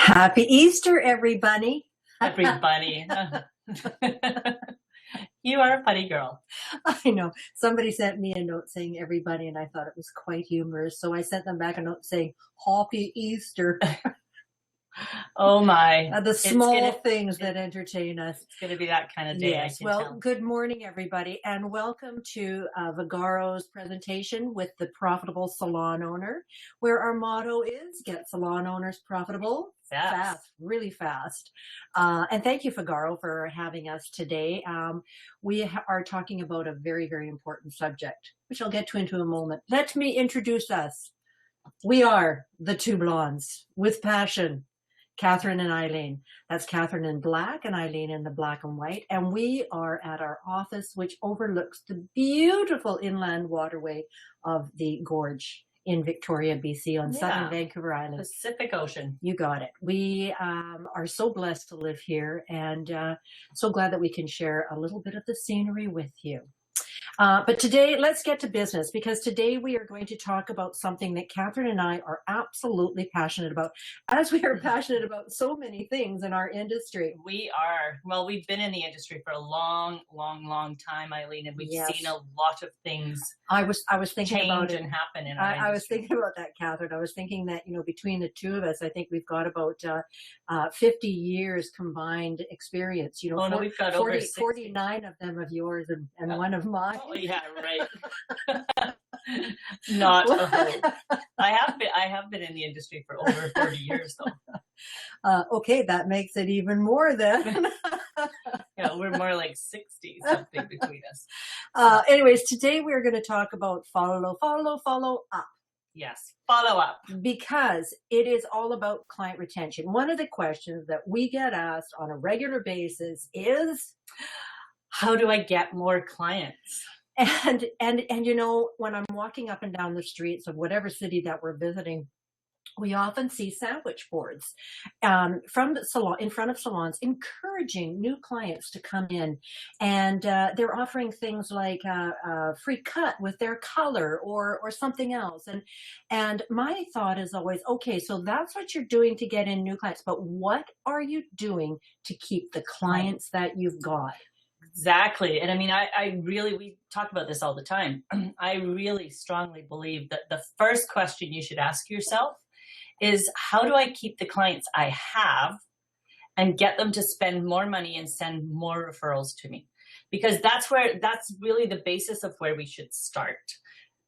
Happy Easter, everybody. Everybody. You are a funny girl. I know. Somebody sent me a note saying everybody, and I thought it was quite humorous. So I sent them back a note saying, Happy Easter. Oh my. The small things that entertain us. It's going to be that kind of day. Yes. Well, good morning, everybody, and welcome to Vagaro's presentation with the Profitable Salon Owner, where our motto is get salon owners profitable fast, really fast. And thank you, Vagaro, for having us today. We are talking about a very, very important subject, which I'll get to into a moment. Let me introduce us. We are the two blondes with passion. Catherine and Aileen. That's Catherine in black and Aileen in the black and white. And we are at our office, which overlooks the beautiful inland waterway of the Gorge in Victoria, BC on southern Vancouver Island. Pacific Ocean. You got it. We are so blessed to live here and so glad that we can share a little bit of the scenery with you. But today, let's get to business, because today we are going to talk about something that Catherine and I are absolutely passionate about, as we are passionate about so many things in our industry. We are. Well, we've been in the industry for a long, long, long time, Aileen, and we've seen a lot of things I was thinking change about it. And happen in our industry. I was thinking about that, Catherine. I was thinking that, between the two of us, I think we've got about 50 years combined experience. We've got 49 of them of yours and one of mine. Oh, yeah, right. Not a whole. I have been in the industry for over 40 years, though. Okay, that makes it even more then. Yeah, we're more like 60 something between us. Anyways, today we're going to talk about follow up. Yes, follow up. Because it is all about client retention. One of the questions that we get asked on a regular basis is, how do I get more clients? And when I'm walking up and down the streets of whatever city that we're visiting, we often see sandwich boards from the salon, in front of salons, encouraging new clients to come in, and they're offering things like a free cut with their color or something else. And my thought is always, okay, so that's what you're doing to get in new clients, but what are you doing to keep the clients that you've got? Exactly. And I mean, we talk about this all the time. I really strongly believe that the first question you should ask yourself is, how do I keep the clients I have and get them to spend more money and send more referrals to me? Because that's really the basis of where we should start.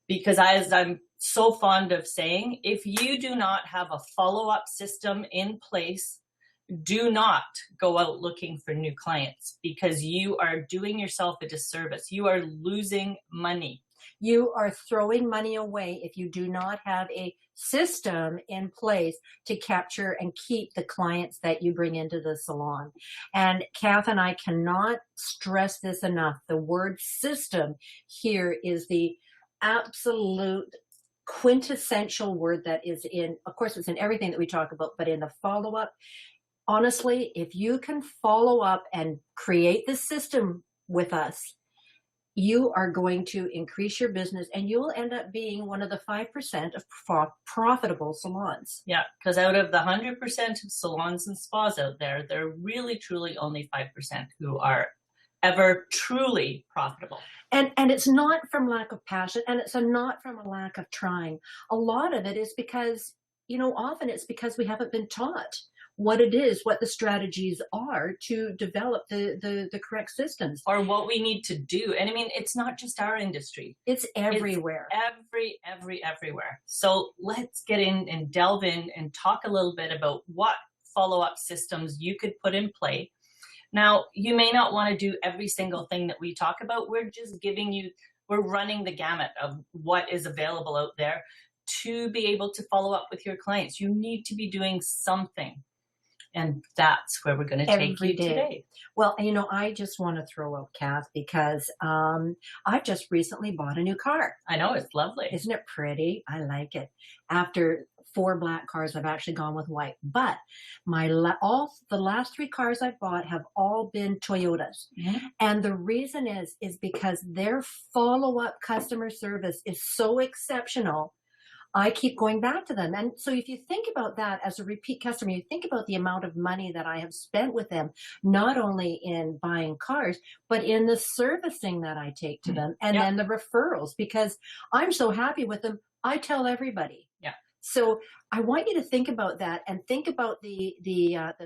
Because as I'm so fond of saying, if you do not have a follow-up system in place, do not go out looking for new clients, because you are doing yourself a disservice. You are losing money. You are throwing money away if you do not have a system in place to capture and keep the clients that you bring into the salon. And Kath and I cannot stress this enough. The word system here is the absolute quintessential word that is in, of course, it's in everything that we talk about, but in the follow-up. Honestly, if you can follow up and create the system with us, you are going to increase your business and you will end up being one of the 5% of profitable salons. Yeah, because out of the 100% of salons and spas out there, there are really, truly only 5% who are ever truly profitable. And it's not from lack of passion, and it's not from a lack of trying. A lot of it is because, often it's because we haven't been taught what it is, what the strategies are to develop the correct systems. Or what we need to do. And I mean, it's not just our industry. It's everywhere. It's everywhere. So let's get in and delve in and talk a little bit about what follow-up systems you could put in play. Now, you may not want to do every single thing that we talk about. We're just we're running the gamut of what is available out there to be able to follow up with your clients. You need to be doing something. And that's where we're going to take you today. Well, I just want to throw out Kath because I just recently bought a new car. I know, it's lovely. Isn't it pretty? I like it. After 4 black cars, I've actually gone with white. But the last 3 cars I've bought have all been Toyotas. Mm-hmm. And the reason is because their follow-up customer service is so exceptional. I keep going back to them. And so if you think about that as a repeat customer, you think about the amount of money that I have spent with them, not only in buying cars, but in the servicing that I take to them, and then the referrals, because I'm so happy with them. I tell everybody. Yeah. So I want you to think about that, and think about the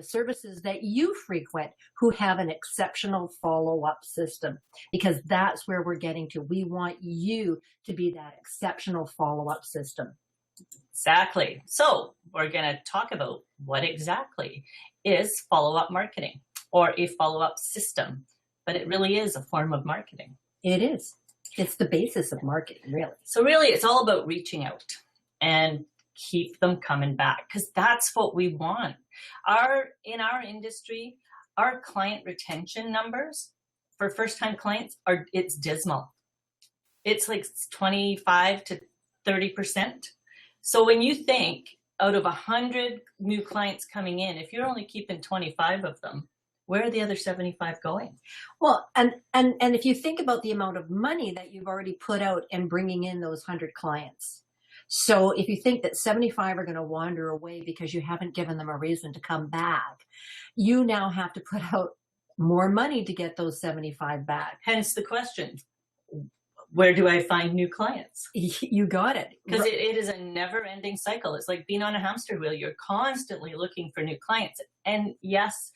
services that you frequent who have an exceptional follow-up system, because that's where we're getting to. We want you to be that exceptional follow-up system. Exactly. So we're going to talk about what exactly is follow-up marketing, or a follow-up system, but it really is a form of marketing. It is. It's the basis of marketing, really. So really, it's all about reaching out and keep them coming back, because that's what we want. In our industry, our client retention numbers for first-time clients it's dismal. It's like 25 to 30%. So when you think out of 100 new clients coming in, if you're only keeping 25 of them, where are the other 75 going? Well, and if you think about the amount of money that you've already put out in bringing in those 100 clients. So if you think that 75 are going to wander away because you haven't given them a reason to come back, you now have to put out more money to get those 75 back. Hence the question, where do I find new clients? You got it. Because it is a never-ending cycle. It's like being on a hamster wheel. You're constantly looking for new clients. And yes,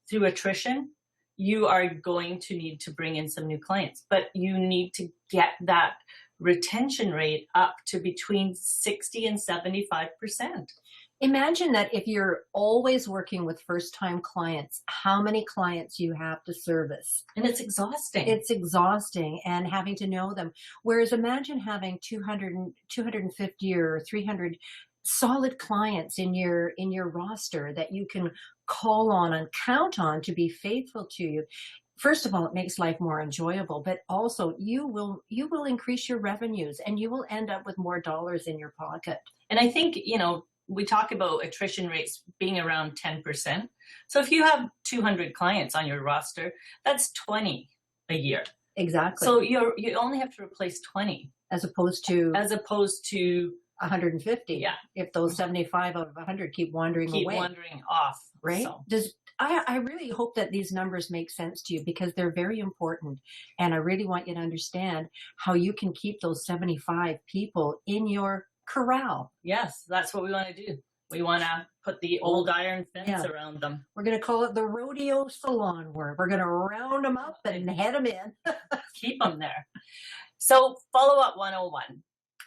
through attrition, you are going to need to bring in some new clients, but you need to get that retention rate up to between 60 and 75%. Imagine that if you're always working with first-time clients, how many clients you have to service. And it's exhausting. It's exhausting, and having to know them. Whereas imagine having 250 or 300 solid clients in your roster that you can call on and count on to be faithful to you. First of all, it makes life more enjoyable, but also you will increase your revenues, and you will end up with more dollars in your pocket. And I think, we talk about attrition rates being around 10%. So if you have 200 clients on your roster, that's 20 a year. Exactly. So you only have to replace 20 as opposed to 150. Yeah. If those 75 out of 100 keep wandering away. Keep wandering off. Right? So. I really hope that these numbers make sense to you, because they're very important. And I really want you to understand how you can keep those 75 people in your corral. Yes, that's what we want to do. We want to put the old iron fence around them. We're going to call it the rodeo salon work. We're going to round them up and head them in. Keep them there. So follow-up 101.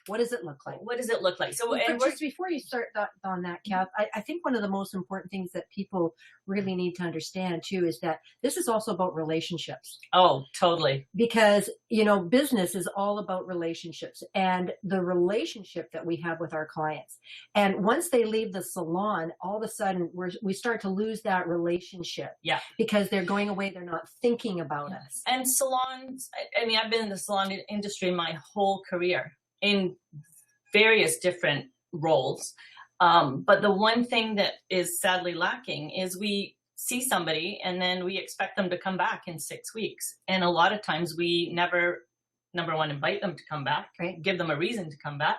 What does it look like? What does it look like? So, and just before you start on that, Kath, I think one of the most important things that people really need to understand too is that this is also about relationships. Oh, totally. Because, business is all about relationships, and the relationship that we have with our clients. And once they leave the salon, all of a sudden we start to lose that relationship. Yeah. Because they're going away. They're not thinking about us. And salons, I've been in the salon industry my whole career, in various different roles. But the one thing that is sadly lacking is we see somebody and then we expect them to come back in 6 weeks. And a lot of times we never, number one, invite them to come back, right? Give them a reason to come back.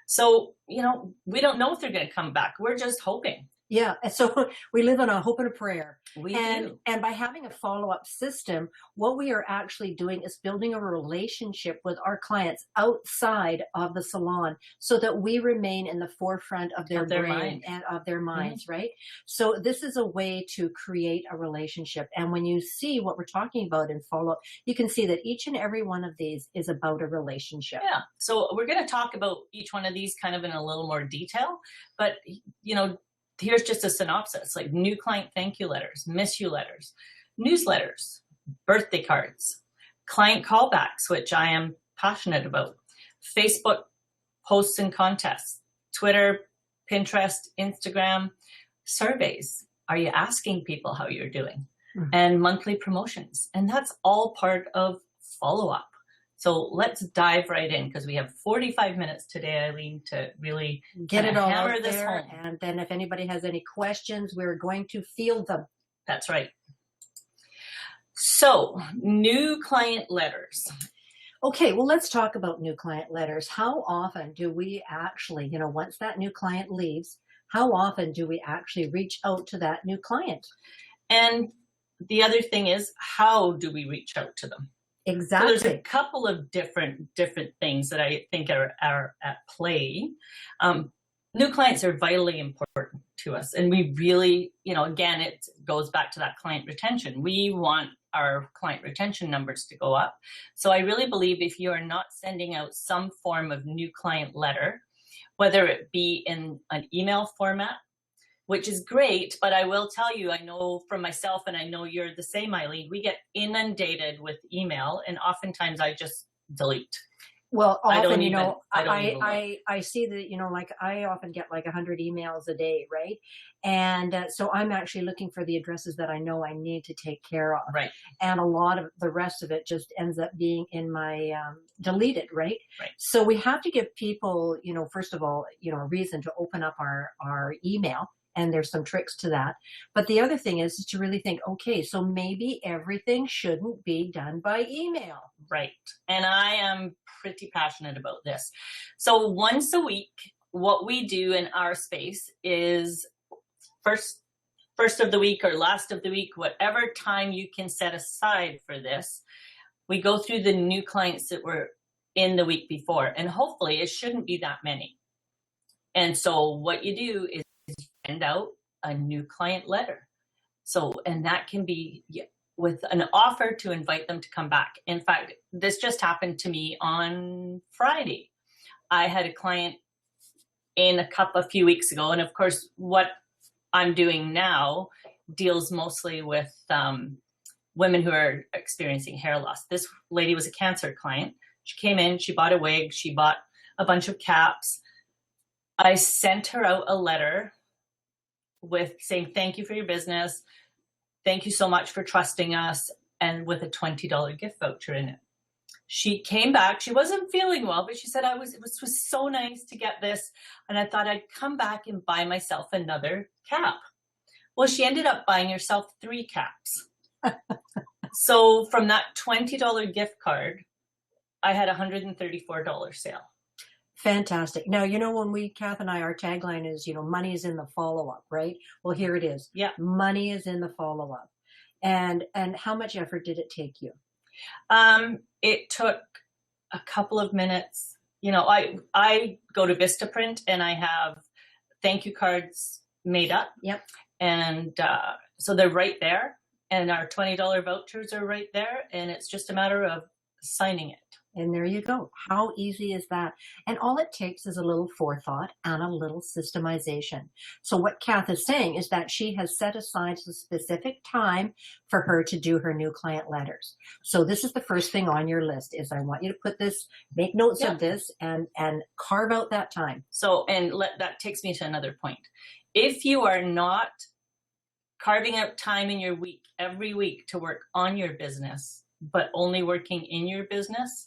So, we don't know if they're going to come back. We're just hoping. Yeah. And so we live on a hope and a prayer. We do. And by having a follow-up system, what we are actually doing is building a relationship with our clients outside of the salon, so that we remain in the forefront of their brain mind. and of their minds, right? So this is a way to create a relationship. And when you see what we're talking about in follow-up, you can see that each and every one of these is about a relationship. Yeah. So we're going to talk about each one of these kind of in a little more detail, but, here's just a synopsis, like new client thank you letters, miss you letters, newsletters, birthday cards, client callbacks, which I am passionate about, Facebook posts and contests, Twitter, Pinterest, Instagram, surveys. Are you asking people how you're doing? Mm-hmm. And monthly promotions. And that's all part of follow-up. So let's dive right in, because we have 45 minutes today, Aileen, to really get it all hammer out this there. home. And then if anybody has any questions, we're going to field them. That's right. So new client letters. Okay, well, let's talk about new client letters. How often do we actually, once that new client leaves, how often do we actually reach out to that new client? And the other thing is, how do we reach out to them? Exactly. So there's a couple of different things that I think are at play. New clients are vitally important to us, and we really, again, it goes back to that client retention. We want our client retention numbers to go up. So I really believe if you are not sending out some form of new client letter, whether it be in an email format, which is great, but I will tell you, I know from myself, and I know you're the same, Eileen, we get inundated with email, and oftentimes I just delete. Well, often, I see that, like I often get like 100 emails a day, right? And so I'm actually looking for the addresses that I know I need to take care of. Right. And a lot of the rest of it just ends up being in my deleted, right? Right. So we have to give people, first of all, a reason to open up our email. And there's some tricks to that. But the other thing is to really think, okay, so maybe everything shouldn't be done by email. Right. And I am pretty passionate about this. So once a week, what we do in our space is first of the week or last of the week, whatever time you can set aside for this, we go through the new clients that were in the week before. And hopefully it shouldn't be that many. And so what you do is send out a new client letter. So, and that can be with an offer to invite them to come back. In fact, this just happened to me on Friday. I had a client in a few weeks ago. And of course, what I'm doing now deals mostly with women who are experiencing hair loss. This lady was a cancer client. She came in, she bought a wig, she bought a bunch of caps. I sent her out a letter with saying, thank you for your business. Thank you so much for trusting us, and with a $20 gift voucher in it. She came back. She wasn't feeling well, but she said, it was so nice to get this. And I thought I'd come back and buy myself another cap. Well, she ended up buying herself 3 caps. So from that $20 gift card, I had $134 sale. Fantastic. Now, when Kath and I, our tagline is, money is in the follow-up, right? Well, here it is. Yeah. Money is in the follow-up. And how much effort did it take you? It took a couple of minutes. I go to Vistaprint and I have thank you cards made up. Yep. And so they're right there, and our $20 vouchers are right there. And it's just a matter of signing it. And there you go. How easy is that? And all it takes is a little forethought and a little systemization. So what Kath is saying is that she has set aside a specific time for her to do her new client letters. So this is the first thing on your list is I want you to put this, make notes of this and carve out that time. So, that takes me to another point. If you are not carving out time in your week, every week to work on your business, but only working in your business,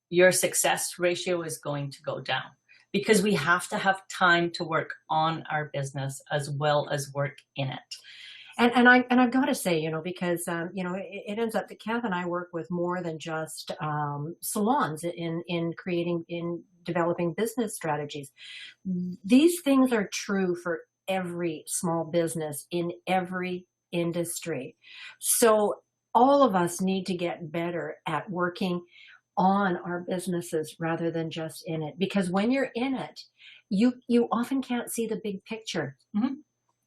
your success ratio is going to go down, because we have to have time to work on our business as well as work in it. And I've got to say, because, it ends up that Kath and I work with more than just salons in developing business strategies. These things are true for every small business in every industry. So all of us need to get better at working on our businesses rather than just in it, because when you're in it, you often can't see the big picture. Mm-hmm.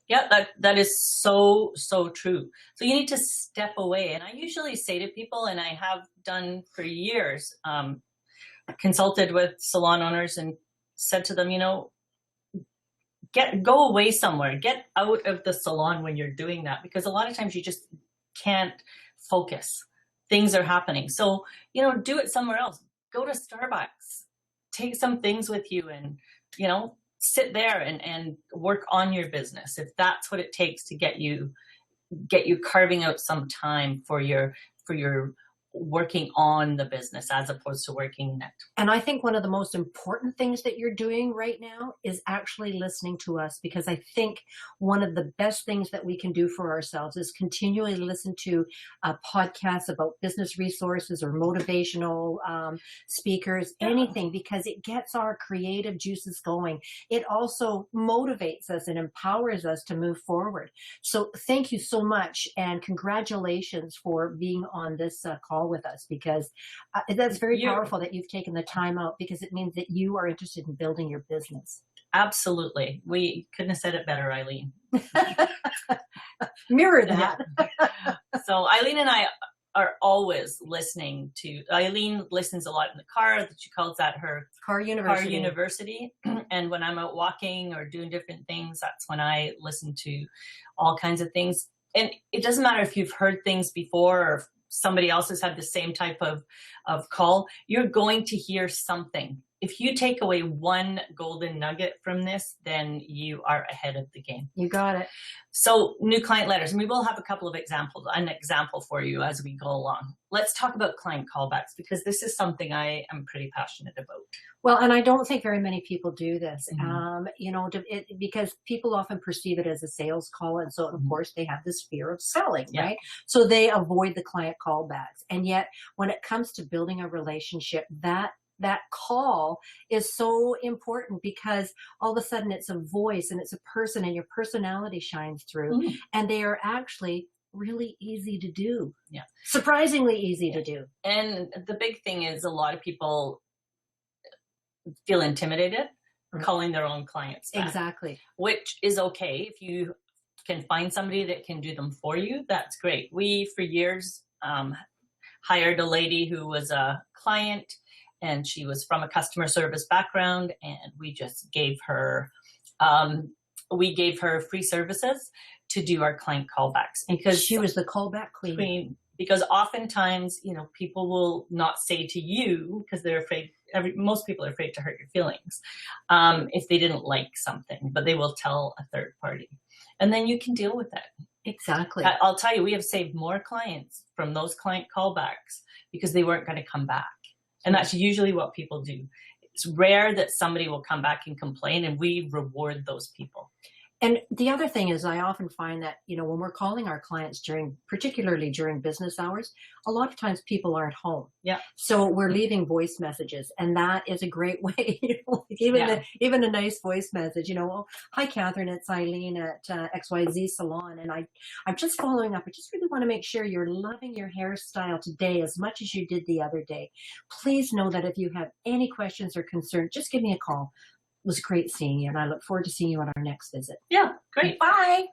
Yeah, that is so true. So you need to step away. And I usually say to people, and I have done for years, consulted with salon owners and said to them, go away somewhere, get out of the salon when you're doing that, because a lot of times you just can't focus. Things are happening. So, do it somewhere else. Go to Starbucks, take some things with you and, sit there and work on your business. If that's what it takes to get you carving out some time for your working on the business as opposed to working in it. And I think one of the most important things that you're doing right now is actually listening to us, because I think one of the best things that we can do for ourselves is continually listen to podcasts about business resources or motivational speakers, anything, because it gets our creative juices going. It also motivates us and empowers us to move forward. So thank you so much, and congratulations for being on this call with us, because that's very powerful that you've taken the time out, because it means that you are interested in building your business. Absolutely. We couldn't have said it better, Eileen. Mirror that. So Eileen and I are always listening to, Eileen listens a lot in the car. She calls that her car university. And when I'm out walking or doing different things, that's when I listen to all kinds of things. And it doesn't matter if you've heard things before or if somebody else has had the same type of call, you're going to hear something. If you take away one golden nugget from this, then you are ahead of the game. You got it. So new client letters, and we will have a couple of examples, an example for you as we go along. Let's talk about client callbacks, because this is something I am pretty passionate about. Well, and I don't think very many people do this, Mm-hmm. Because people often perceive it as a sales call. And so, of Mm-hmm. course, they have this fear of selling, Yeah. right? So they avoid the client callbacks. And yet, when it comes to building a relationship, that call is so important, because all of a sudden it's a voice and it's a person, and your personality shines through. Mm. And they are actually really easy to do. Yeah. Surprisingly easy to do. And the big thing is a lot of people feel intimidated calling their own clients back. Exactly. Which is okay. If you can find somebody that can do them for you, that's great. We, for years, hired a lady who was a client, and she was from a customer service background, and we just gave her, free services to do our client callbacks, because she was the callback queen. Because oftentimes, people will not say to you, because they're afraid, most people are afraid to hurt your feelings, if they didn't like something, but they will tell a third party, and then you can deal with it. Exactly. I'll tell you, we have saved more clients from those client callbacks because they weren't going to come back. And that's usually what people do. It's rare that somebody will come back and complain, and we reward those people. And the other thing is, I often find that, when we're calling our clients particularly during business hours, a lot of times people aren't home. Yeah. So we're leaving voice messages, and that is a great way, even a nice voice message, hi, Catherine, it's Eileen at XYZ Salon. And I'm just following up. I just really want to make sure you're loving your hairstyle today as much as you did the other day. Please know that if you have any questions or concerns, just give me a call. It was great seeing you, and I look forward to seeing you at our next visit. Yeah, great. Bye.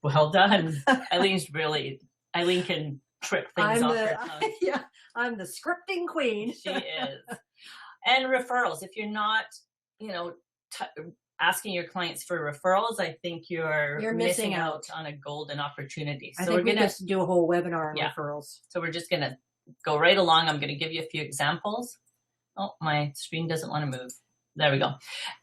Well done. Eileen can trip things off her tongue. Yeah, I'm the scripting queen. She is. And referrals. If you're not, asking your clients for referrals, I think you're missing out on a golden opportunity. So we're going to do a whole webinar on referrals. So we're just going to go right along. I'm going to give you a few examples. Oh, my screen doesn't want to move. There we go.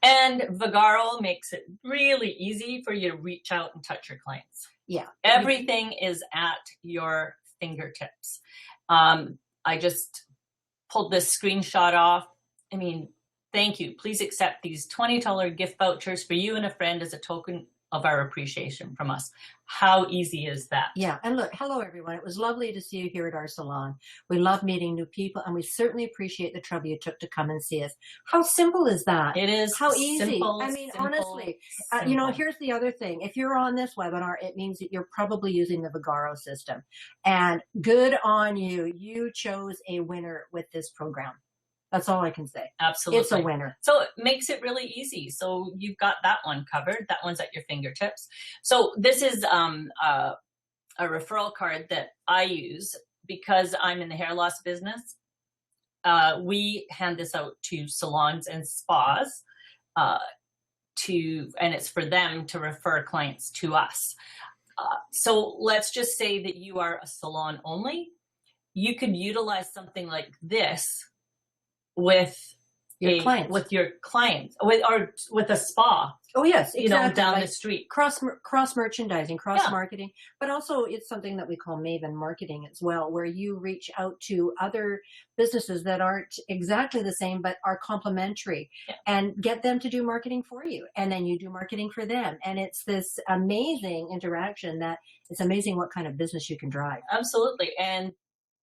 And Vagaro makes it really easy for you to reach out and touch your clients. Yeah. Everything is at your fingertips. I just pulled this screenshot off. Thank you. Please accept these $20 gift vouchers for you and a friend as a token of our appreciation from us. How easy is that? Yeah. And look, hello, everyone. It was lovely to see you here at our salon. We love meeting new people, and we certainly appreciate the trouble you took to come and see us. How simple is that? It is. How easy. Simple, Honestly, simple. Here's the other thing. If you're on this webinar, it means that you're probably using the Vagaro system, and good on you. You chose a winner with this program. That's all I can say. Absolutely. It's a winner. So it makes it really easy. So you've got that one covered. That one's at your fingertips. So this is a referral card that I use because I'm in the hair loss business. We hand this out to salons and spas and it's for them to refer clients to us. So let's just say that you are a salon only. You could utilize something like this with your clients. with your clients, with a spa. Oh yes, exactly. Down like the street. Cross merchandising, cross marketing, but also it's something that we call maven marketing as well, where you reach out to other businesses that aren't exactly the same but are complementary, and get them to do marketing for you, and then you do marketing for them, and it's this amazing interaction that it's amazing what kind of business you can drive. Absolutely. And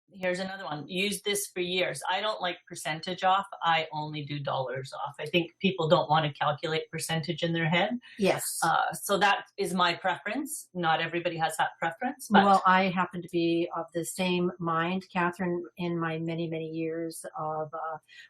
here's another one. Use this for years. I don't like percentage off. I only do dollars off. I think people don't want to calculate percentage in their head. Yes. So that is my preference. Not everybody has that preference. But well, I happen to be of the same mind, Catherine, in my many, many years of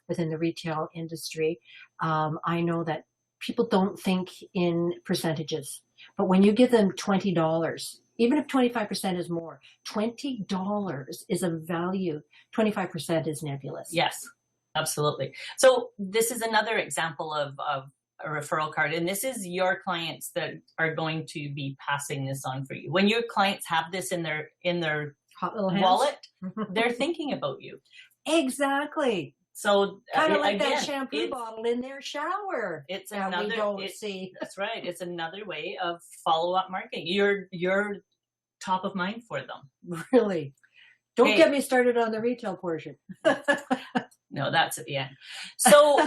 within the retail industry. I know that people don't think in percentages, but when you give them $20, even if 25% is more, $20 is a value. 25% is nebulous. Yes, absolutely. So this is another example of a referral card. And this is your clients that are going to be passing this on for you. When your clients have this in their hot little wallet, they're thinking about you. Exactly. So kind of like again, that shampoo bottle in their shower. It's that another. We don't see. That's right. It's another way of follow-up marketing. You're top of mind for them. Really. Don't get me started on the retail portion. No, that's at the end. So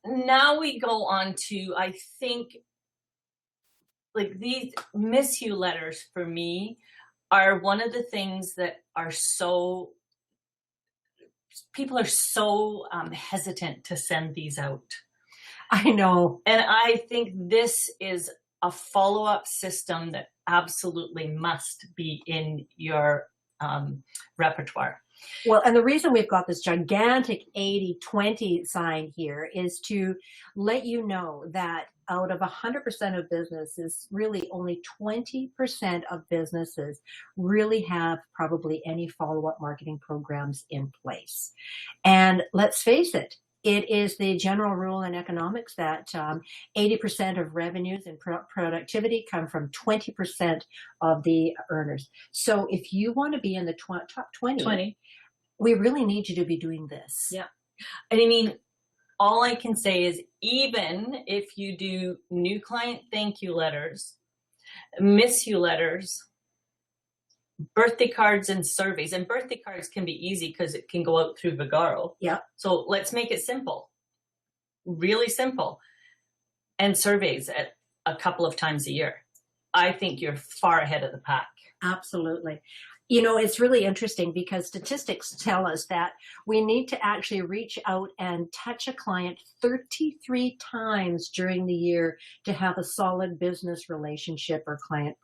now we go on to, I think, like these miss you letters for me are one of the things that are so. People are so hesitant to send these out. I know. And I think this is a follow-up system that absolutely must be in your repertoire. Well, and the reason we've got this gigantic 80-20 sign here is to let you know that out of 100% of businesses, really only 20% of businesses really have probably any follow-up marketing programs in place. And let's face it, it is the general rule in economics that 80% of revenues and productivity come from 20% of the earners. So if you want to be in the top 20, we really need you to be doing this. Yeah. And I mean, all I can say is even if you do new client thank you letters, miss you letters, birthday cards and surveys, and birthday cards can be easy because it can go out through Vagaro. Yeah. So let's make it simple, really simple. And surveys at a couple of times a year. I think you're far ahead of the pack. Absolutely. You know, it's really interesting because statistics tell us that we need to actually reach out and touch a client 33 times during the year to have a solid business relationship or client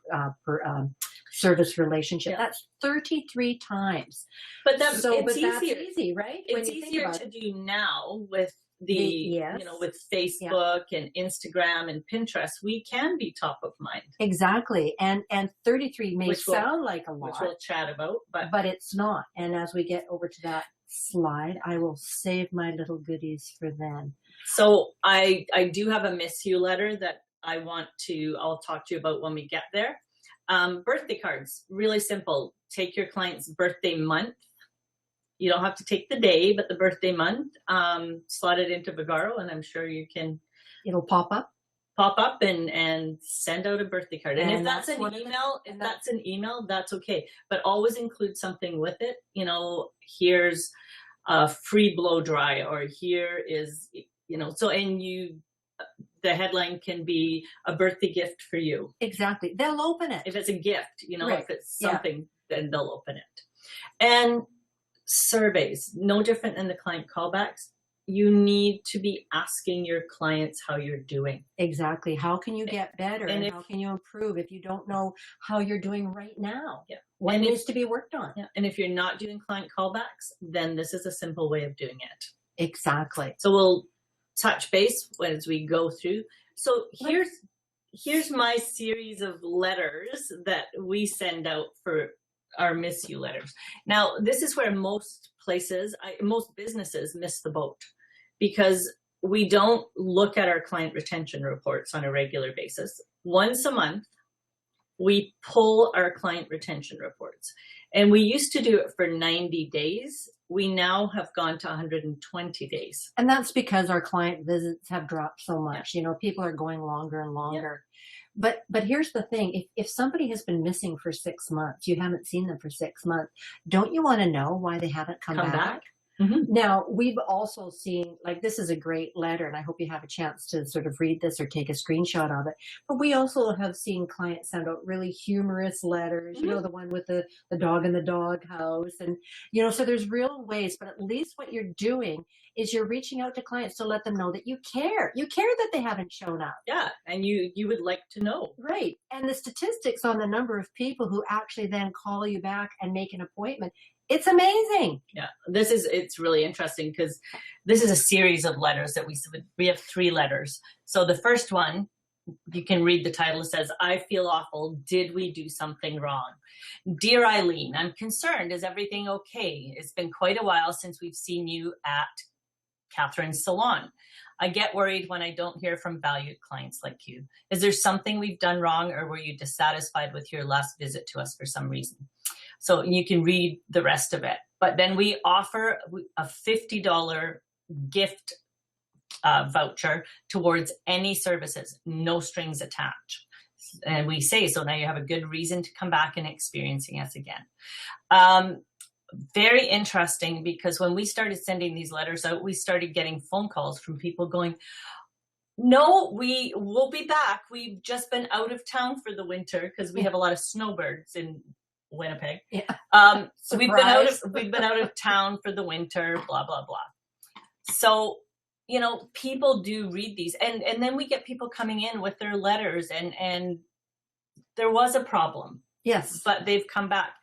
service relationship. Yeah. That's 33 times. But that's easier. That's easy, right? It's easier to do now with with Facebook and Instagram and Pinterest. We can be top of mind. Exactly. And 33 may sound like a lot. Which we'll chat about. But it's not. And as we get over to that slide, I will save my little goodies for then. So I do have a miss you letter that I'll talk to you about when we get there. Birthday cards, really simple. Take your client's birthday month. You don't have to take the day, but the birthday month, slot it into Vagaro, and I'm sure you can. It'll pop up and send out a birthday card. And if that's an email, that's okay. But always include something with it. You know, here's a free blow dry, or here is, so, and the headline can be a birthday gift for you. Exactly. They'll open it. If it's a gift, right. If it's something, then they'll open it. And surveys, no different than the client callbacks. You need to be asking your clients how you're doing. Exactly. How can you get better? And how can you improve if you don't know how you're doing right now? Yeah. What needs to be worked on? Yeah. And if you're not doing client callbacks, then this is a simple way of doing it. Exactly. So we'll touch base as we go through. So here's my series of letters that we send out for our miss you letters. Now, this is where most businesses miss the boat, because we don't look at our client retention reports on a regular basis. Once a month, we pull our client retention reports. And we used to do it for 90 days. We now have gone to 120 days. And that's because our client visits have dropped so much. You know, people are going longer and longer. But here's the thing. If somebody has been missing for 6 months, you haven't seen them for 6 months, don't you want to know why they haven't come back? Mm-hmm. Now, we've also seen, like, this is a great letter, and I hope you have a chance to sort of read this or take a screenshot of it. But we also have seen clients send out really humorous letters, you know, the one with the dog in the doghouse. And, you know, so there's real ways, but at least what you're doing is you're reaching out to clients to let them know that you care. You care that they haven't shown up. Yeah, and you would like to know. Right. And the statistics on the number of people who actually then call you back and make an appointment, it's amazing. Yeah, it's really interesting because this is a series of letters that we have 3 letters. So the first one, you can read the title. It says, I feel awful. Did we do something wrong? Dear Eileen, I'm concerned. Is everything okay? It's been quite a while since we've seen you at Catherine's salon. I get worried when I don't hear from valued clients like you. Is there something we've done wrong, or were you dissatisfied with your last visit to us for some reason? So you can read the rest of it. But then we offer a $50 gift voucher towards any services, no strings attached. And we say, so now you have a good reason to come back and experiencing us again. Very interesting, because when we started sending these letters out, we started getting phone calls from people going, no, we will be back. We've just been out of town for the winter because we have a lot of snowbirds in Winnipeg. Yeah. So we've been out of town for the winter, blah, blah, blah. So, you know, people do read these, and then we get people coming in with their letters, and there was a problem. Yes. But they've come back.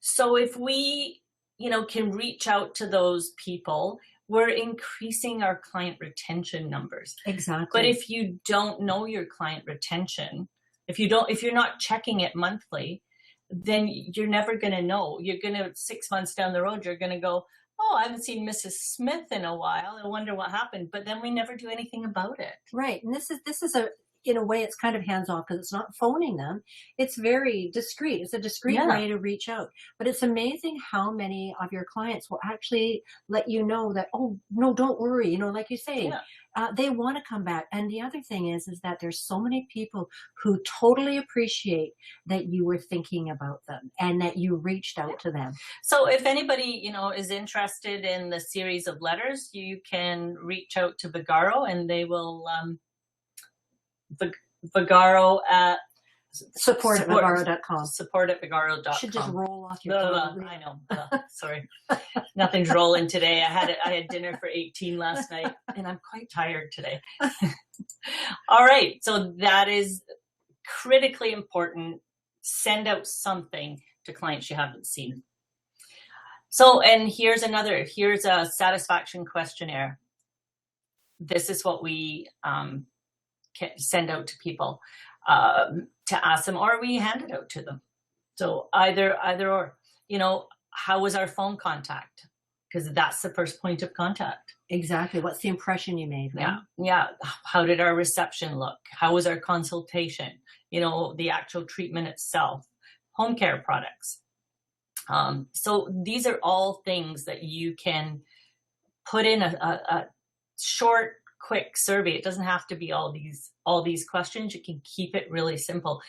So if we, you know, can reach out to those people, we're increasing our client retention numbers. Exactly. But if you don't know your client retention, if you're not checking it monthly, then you're never going to know. You're going to, 6 months down the road, you're going to go, oh, I haven't seen Mrs. Smith in a while. I wonder what happened. But then we never do anything about it. Right. And this is in a way, it's kind of hands-off because it's not phoning them. It's very discreet. It's a discreet way to reach out. But it's amazing how many of your clients will actually let you know that, oh, no, don't worry. You know, like you say, they want to come back. And the other thing is that there's so many people who totally appreciate that you were thinking about them and that you reached out to them. So if anybody, you know, is interested in the series of letters, you can reach out to Vagaro, and they will... Vagaro at support@vagaro.com. Support@vagaro.com. Should just roll off your tongue. I know. Sorry. Nothing's rolling today. I had dinner for 18 last night, and I'm quite tired today. All right. So that is critically important. Send out something to clients you haven't seen. So, and here's a satisfaction questionnaire. This is what we send out to people to ask them, or we hand it out to them. So either or, you know, how was our phone contact? Because that's the first point of contact. Exactly. What's the impression you made? Right? Yeah. How did our reception look? How was our consultation? You know, the actual treatment itself, home care products. So these are all things that you can put in a short, quick survey. It doesn't have to be all these questions. You can keep it really simple.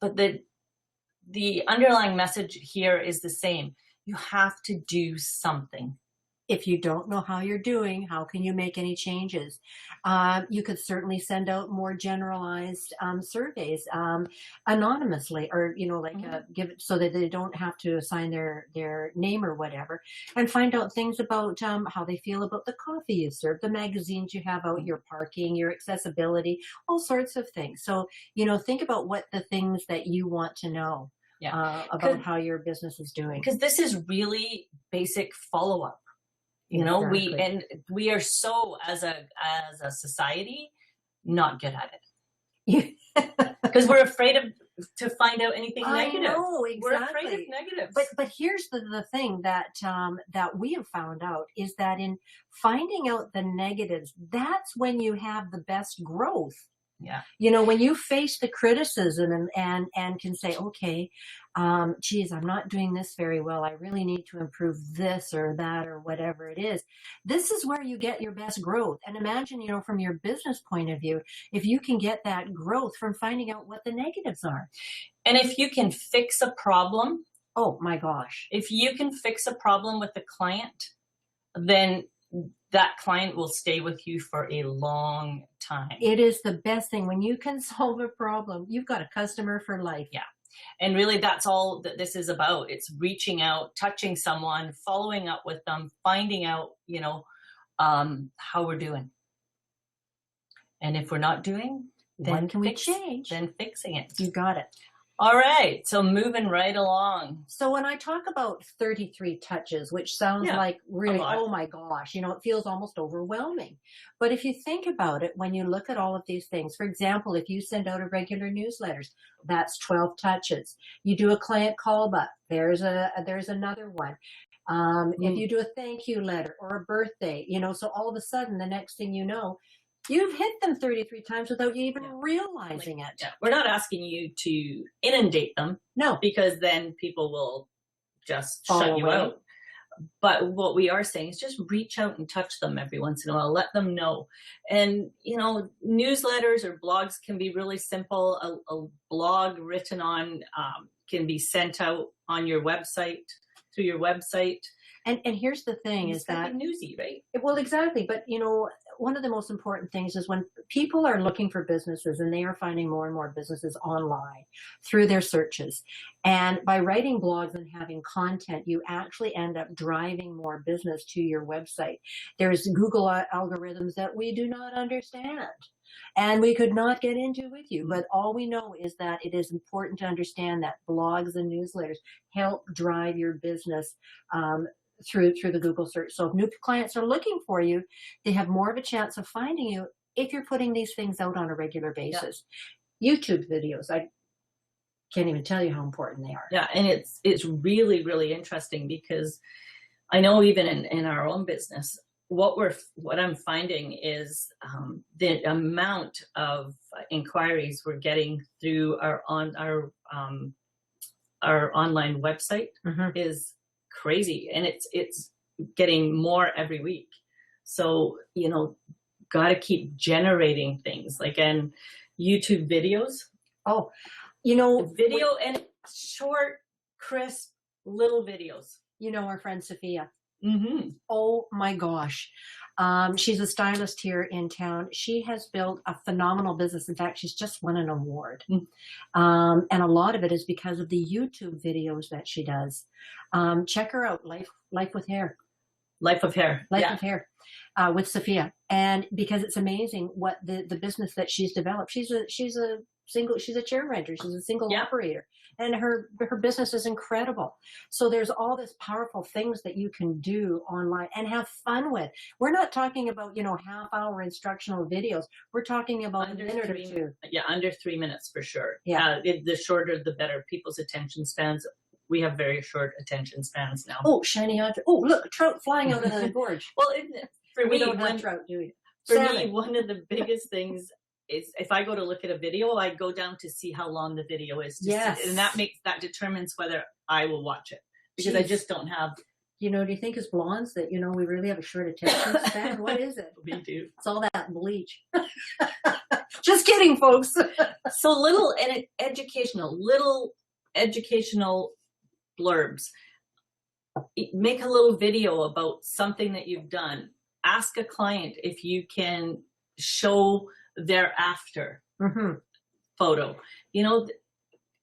But the underlying message here is the same. You have to do something. If you don't know how you're doing, how can you make any changes? You could certainly send out more generalized surveys anonymously, or, you know, like give it so that they don't have to assign their name or whatever, and find out things about how they feel about the coffee you serve, the magazines you have out, your parking, your accessibility, all sorts of things. So, you know, think about what the things that you want to know about how your business is doing. Because this is really basic follow-up. You know, we are so, as a society, not good at it. Because we're afraid to find out anything negative. I know, exactly. We're afraid of negatives. But here's the thing that we have found out is that in finding out the negatives, that's when you have the best growth. Yeah. You know, when you face the criticism and can say, okay, geez, I'm not doing this very well. I really need to improve this or that or whatever it is. This is where you get your best growth. And imagine, you know, from your business point of view, if you can get that growth from finding out what the negatives are. And if you can fix a problem, oh my gosh, if you can fix a problem with the client, then that client will stay with you for a long time. It is the best thing. When you can solve a problem, you've got a customer for life. Yeah. And really, that's all that this is about. It's reaching out, touching someone, following up with them, finding out, you know, how we're doing. And if we're not doing, then when can we change? Then fixing it. You got it. All right. So moving right along. So when I talk about 33 touches, which sounds like really, oh my gosh, you know, it feels almost overwhelming. But if you think about it, when you look at all of these things, for example, if you send out a regular newsletters, that's 12 touches. You do a client callback, there's another one. If you do a thank you letter or a birthday, you know, so all of a sudden, the next thing you know, you've hit them 33 times without you even realizing it. Yeah. We're not asking you to inundate them. No. Because then people will just shut you out. But what we are saying is just reach out and touch them every once in a while. Let them know. And, you know, newsletters or blogs can be really simple. A blog written on can be sent out on your website, through your website. And here's the thing is that newsy, right? Well, exactly. But, you know, one of the most important things is when people are looking for businesses and they are finding more and more businesses online through their searches. And by writing blogs and having content, you actually end up driving more business to your website. There's Google algorithms that we do not understand. And we could not get into with you, but all we know is that it is important to understand that blogs and newsletters help drive your business through the Google search. So if new clients are looking for you, they have more of a chance of finding you if you're putting these things out on a regular basis. Yeah. YouTube videos, I can't even tell you how important they are. Yeah, and it's really, really interesting because I know even in our own business, what I'm finding is the amount of inquiries we're getting through our online website is crazy, and it's getting more every week. So, you know, got to keep generating things like and YouTube videos. Oh, you know, video and short, crisp little videos. You know, our friend Sophia. Mm-hmm. Oh my gosh. She's a stylist here in town. She has built a phenomenal business. In fact, she's just won an award. And a lot of it is because of the YouTube videos that she does. Check her out, Life with Hair. Life of Hair. Life of Hair with Sophia. And because it's amazing what the business that she's developed. She's a chair renter. She's a single operator. And her business is incredible. So there's all this powerful things that you can do online and have fun with. We're not talking about, you know, half-hour instructional videos. We're talking about a minute or two. Yeah, under 3 minutes for sure. Yeah. The shorter, the better. People's attention spans. We have very short attention spans now. Oh, shiny object. Oh, look, a trout flying out of the gorge. Well, for we me, don't have trout, do we? For me, one of the biggest things is if I go to look at a video, I go down to see how long the video is. And that determines whether I will watch it because I just don't have. You know, do you think as blondes that, you know, we really have a short attention span? What is it? We do. It's all that bleach. Just kidding, folks. So little educational blurbs. Make a little video about something that you've done. Ask a client if you can show their after photo, you know,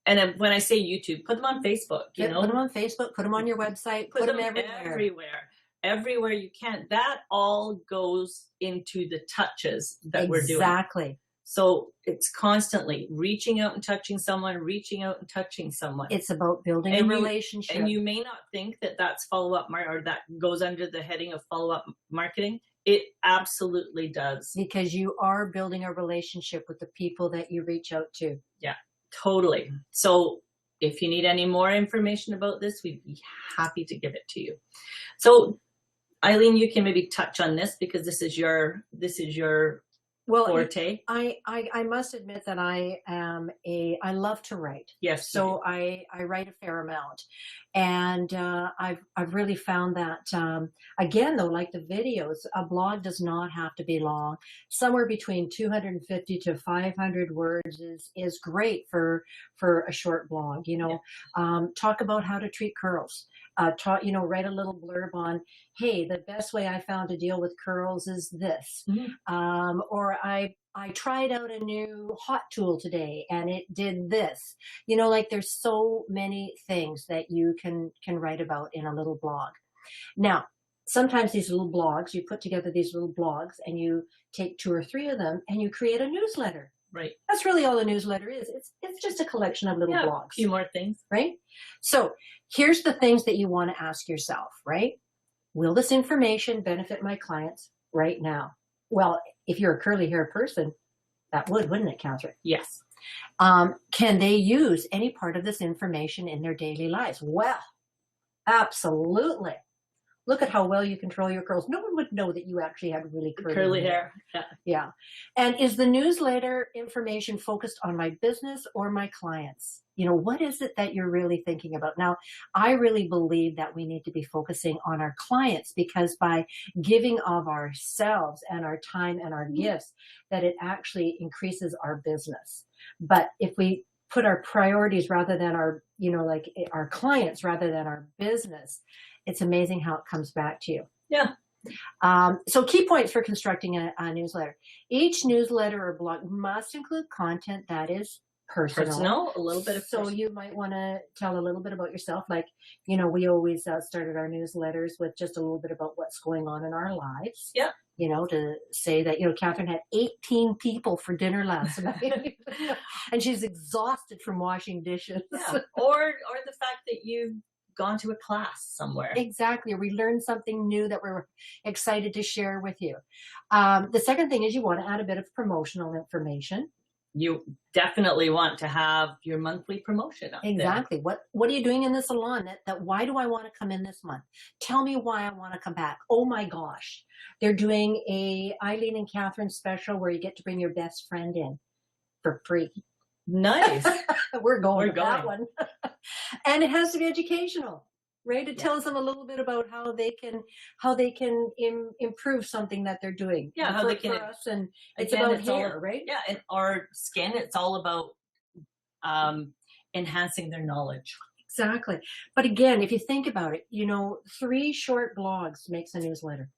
and when I say YouTube, put them on Facebook, you know, put them on Facebook, put them on your website, put them everywhere you can. That all goes into the touches that we're doing. Exactly. So it's constantly reaching out and touching someone, It's about building a relationship. And you may not think that that's follow-up or that goes under the heading of follow-up marketing. It absolutely does. Because you are building a relationship with the people that you reach out to. Yeah, totally. So if you need any more information about this, we'd be happy to give it to you. So Aileen, you can maybe touch on this because this is your Well, forte? I must admit that I love to write. Yes. So I write a fair amount, and I've really found that again though, like the videos, a blog does not have to be long. Somewhere between 250 to 500 words is great for a short blog. Talk about how to treat curls. Write a little blurb on, hey, the best way I found to deal with curls is this. Mm-hmm. Or I tried out a new hot tool today and it did this. Like there's so many things that you can write about in a little blog. Now, sometimes these little blogs, you put together these little blogs and you take 2 or 3 of them and you create a newsletter. Right. That's really all a newsletter is. It's just a collection of little blogs. A few more things. Right? So here's the things that you want to ask yourself, right? Will this information benefit my clients right now? Well, if you're a curly hair person, that wouldn't it, Catherine? Yes. Can they use any part of this information in their daily lives? Well, absolutely. Look at how well you control your curls. No one would know that you actually had really curly hair. Yeah. And is the newsletter information focused on my business or my clients? What is it that you're really thinking about? Now, I really believe that we need to be focusing on our clients, because by giving of ourselves and our time and our gifts, that it actually increases our business. But if we put our priorities rather than our clients rather than our business, it's amazing how it comes back to you. Yeah. So key points for constructing a newsletter. Each newsletter or blog must include content that is personal. A little bit of So you might want to tell a little bit about yourself. Like, we always started our newsletters with just a little bit about what's going on in our lives. Yeah. To say that, Catherine had 18 people for dinner last night and she's exhausted from washing dishes. Yeah. Or the fact that you've gone to a class somewhere. Exactly. Or we learned something new that we're excited to share with you. The second thing is you want to add a bit of promotional information. You definitely want to have your monthly promotion up exactly. there. What are you doing in the salon? That why do I want to come in this month? Tell me why I want to come back. Oh my gosh. They're doing a Aileen and Catherine special where you get to bring your best friend in for free. Nice. We're going that one. And it has to be educational, right? It Yeah. tells them a little bit about how they can improve something that they're doing. Yeah, how they can. For us, and it's again, about hair, right? Yeah, and our skin. It's all about enhancing their knowledge. Exactly. But again, if you think about it, 3 short blogs makes a newsletter.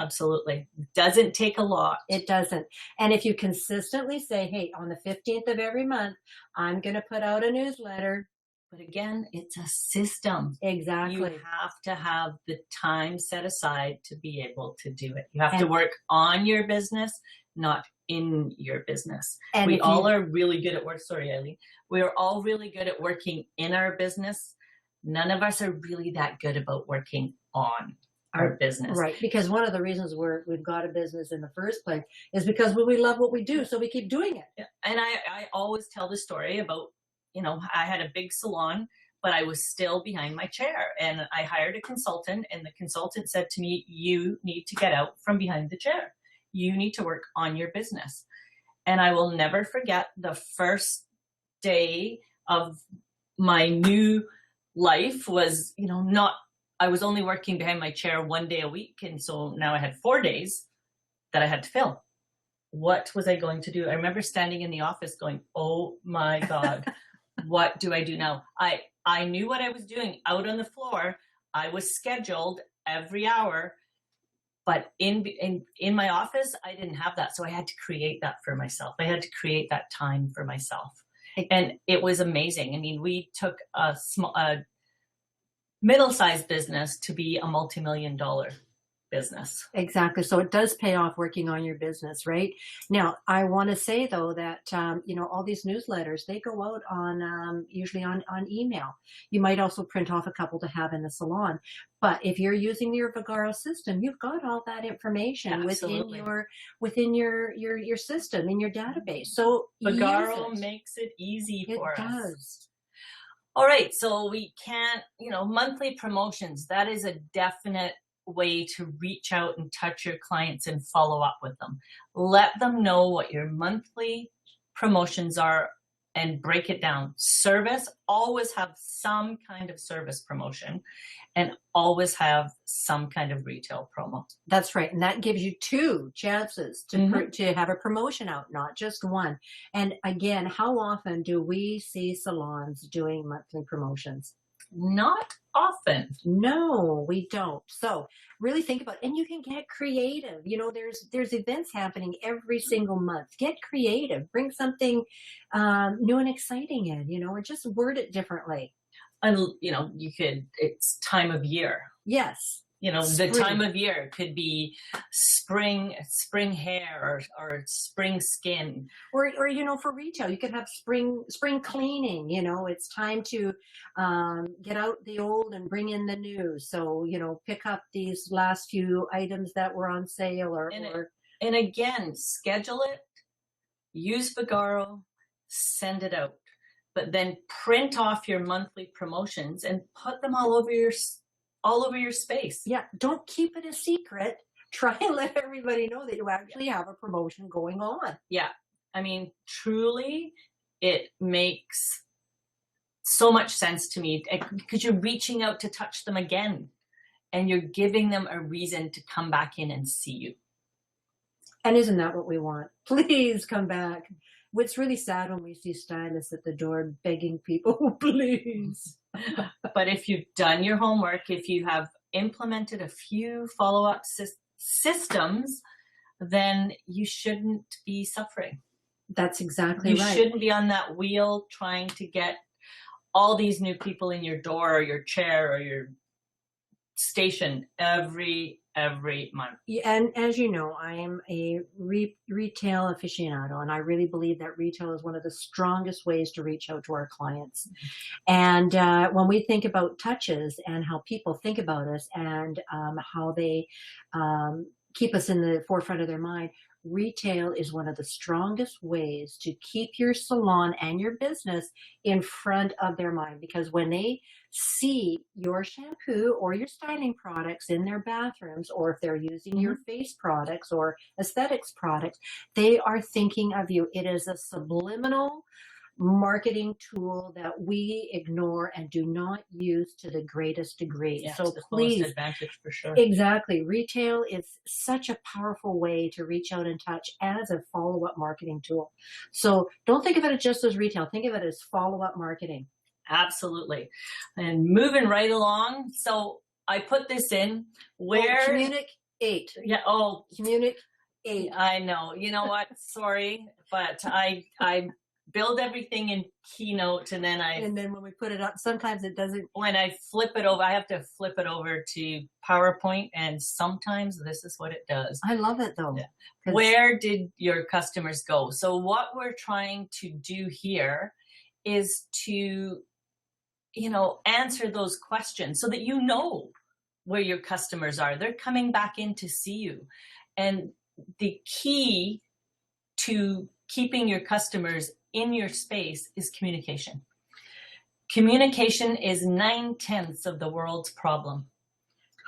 Absolutely. Doesn't take a lot. It doesn't. And if you consistently say, hey, on the 15th of every month, I'm going to put out a newsletter. But again, it's a system. Exactly. You have to have the time set aside to be able to do it. You have to work on your business, not in your business. And we all are really good at work. Sorry, Aileen. We're all really good at working in our business. None of us are really that good about working on our business. Right. Because one of the reasons we've got a business in the first place is because we love what we do. So we keep doing it. Yeah. And I always tell the story about, I had a big salon, but I was still behind my chair, and I hired a consultant, and the consultant said to me, you need to get out from behind the chair. You need to work on your business. And I will never forget the first day of my new life was, I was only working behind my chair 1 day a week. And so now I had 4 days that I had to fill. What was I going to do? I remember standing in the office going, oh my God, what do I do now? I knew what I was doing out on the floor. I was scheduled every hour, but in my office, I didn't have that. So I had to create that for myself. I had to create that time for myself. And it was amazing. I mean, we took a middle-sized business to be a multi-million-dollar business. Exactly. So it does pay off working on your business, right? Now, I want to say though that, all these newsletters, they go out on, usually on email. You might also print off a couple to have in the salon. But if you're using your Vagaro system, you've got all that information within your system, in your database. So Vagaro makes it easy for us. It does. All right. So we can't, monthly promotions, that is a definite way to reach out and touch your clients and follow up with them. Let them know what your monthly promotions are and break it down. Service, always have some kind of service promotion and always have some kind of retail promo. That's right. And that gives you 2 chances to have a promotion out, not just one. And again, how often do we see salons doing monthly promotions? Not often. No, we don't. So really think about it. And you can get creative. You know, there's events happening every single month. Get creative. Bring something new and exciting in, you know, or just word it differently. And, you know, it's time of year. Yes. You know, Spring. the time of year could be spring hair or spring skin. Or, you know, for retail, you could have spring cleaning, you know, it's time to get out the old and bring in the new. So, you know, pick up these last few items that were on sale and again, schedule it, use Vagaro, send it out, but then print off your monthly promotions and put them all over your space. Yeah, don't keep it a secret. Try and let everybody know that you actually have a promotion going on. Yeah, I mean, truly, it makes so much sense to me because you're reaching out to touch them again and you're giving them a reason to come back in and see you. And isn't that what we want? Please come back. It's really sad when we see stylists at the door begging people, please. But if you've done your homework, if you have implemented a few follow-up systems, then you shouldn't be suffering. That's exactly right. You shouldn't be on that wheel trying to get all these new people in your door or your chair or your station every month. Yeah, and as you know, I am a retail aficionado, and I really believe that retail is one of the strongest ways to reach out to our clients. And when we think about touches and how people think about us and how they keep us in the forefront of their mind, retail is one of the strongest ways to keep your salon and your business in front of their mind, because when they see your shampoo or your styling products in their bathrooms, or if they're using your face products or aesthetics products, they are thinking of you. It is a subliminal marketing tool that we ignore and do not use to the greatest degree. Yeah, so the please, advantage for sure. Exactly. Retail is such a powerful way to reach out and touch as a follow-up marketing tool. So don't think of it just as retail. Think of it as follow-up marketing. Absolutely. And moving right along. So I put this in where communicate. Yeah. Communicate. I know. You know what? Sorry, but I build everything in Keynote, and then when we put it up, sometimes it doesn't. When I flip it over, I have to flip it over to PowerPoint, and sometimes this is what it does. I love it though. Yeah. Where did your customers go? So what we're trying to do here is to, answer those questions so that you know where your customers are. They're coming back in to see you. And the key to keeping your customers in your space is communication. Communication is 9/10 of the world's problem.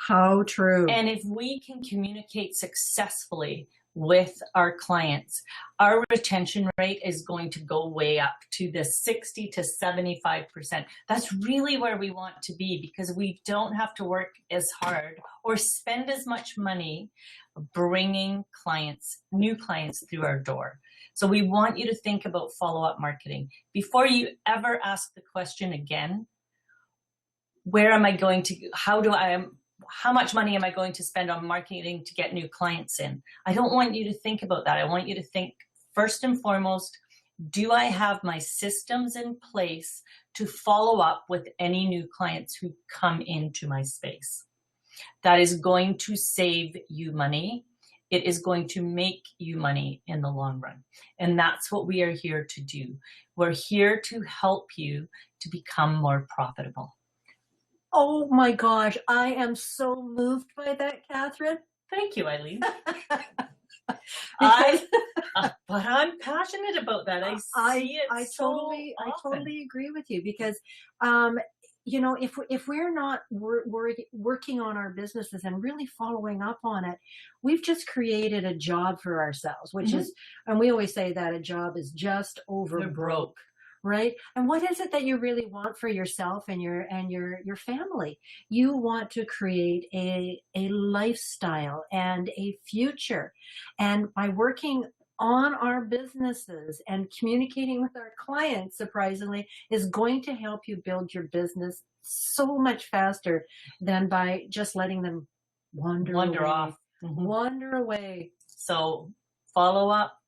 How true. And if we can communicate successfully with our clients, our retention rate is going to go way up to the 60 to 75%. That's really where we want to be, because we don't have to work as hard or spend as much money bringing new clients through our door. So we want you to think about follow-up marketing. Before you ever ask the question again, how much money am I going to spend on marketing to get new clients in? I don't want you to think about that. I want you to think first and foremost, do I have my systems in place to follow up with any new clients who come into my space? That is going to save you money. It is going to make you money in the long run. And that's what we are here to do. We're here to help you to become more profitable. Oh my gosh, I am so moved by that, Catherine. Thank you, Aileen. But I'm passionate about that. I totally agree with you, because if we're not working on our businesses and really following up on it, we've just created a job for ourselves, which is, and we always say that a job is just over broke. Right? And what is it that you really want for yourself and your family? You want to create a lifestyle and a future. And by working on our businesses and communicating with our clients, surprisingly, is going to help you build your business so much faster than by just letting them wander off. Wander away. So follow up.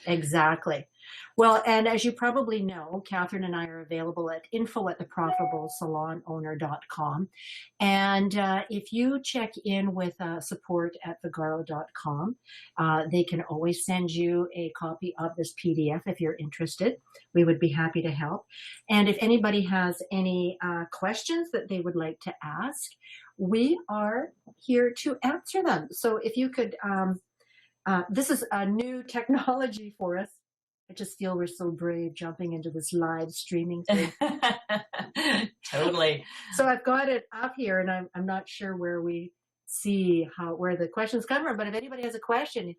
Exactly. Well, and as you probably know, Catherine and I are available at info@theprofitablesalonowner.com. And if you check in with support at Vagaro.com, they can always send you a copy of this PDF if you're interested. We would be happy to help. And if anybody has any questions that they would like to ask, we are here to answer them. So if you could, this is a new technology for us. I just feel we're so brave jumping into this live streaming thing. Totally. So I've got it up here, and I'm not sure where we see where the questions come from. But if anybody has a question,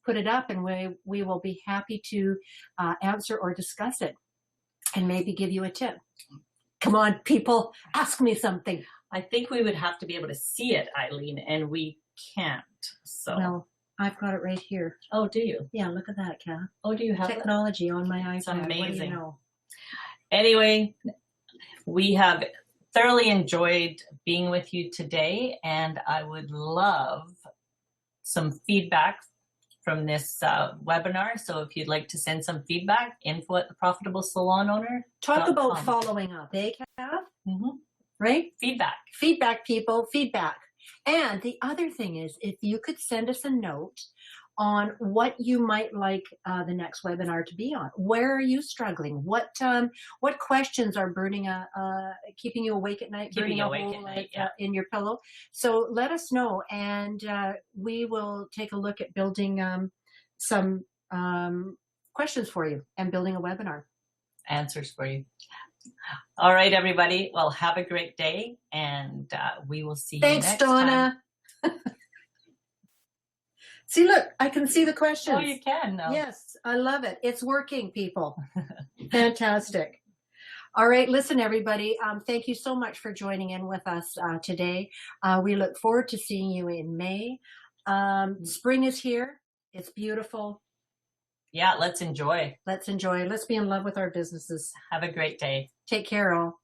put it up, and we will be happy to answer or discuss it, and maybe give you a tip. Come on, people, ask me something. I think we would have to be able to see it, Eileen, and we can't. So. Well, I've got it right here. Oh, do you? Yeah, look at that, Kat. Oh, do you have technology on my iPad? It's amazing. What do you know? Anyway, we have thoroughly enjoyed being with you today, and I would love some feedback from this webinar. So if you'd like to send some feedback, info@theprofitablesalonowner.com. Talk about following up, eh, Kat? Right? Feedback, people, feedback. And the other thing is, if you could send us a note on what you might like the next webinar to be on. Where are you struggling? What questions are keeping you awake at night, burning a hole in your pillow? So let us know, and we will take a look at building some questions for you and building a webinar. Answers for you. All right, everybody. Well, have a great day, and we will see you next time. Thanks, Donna. See, look, I can see the questions. Oh, you can. No. Yes, I love it. It's working, people. Fantastic. All right, listen, everybody. Thank you so much for joining in with us today. We look forward to seeing you in May. Spring is here. It's beautiful. Yeah, let's enjoy. Let's enjoy. Let's be in love with our businesses. Have a great day. Take care, all.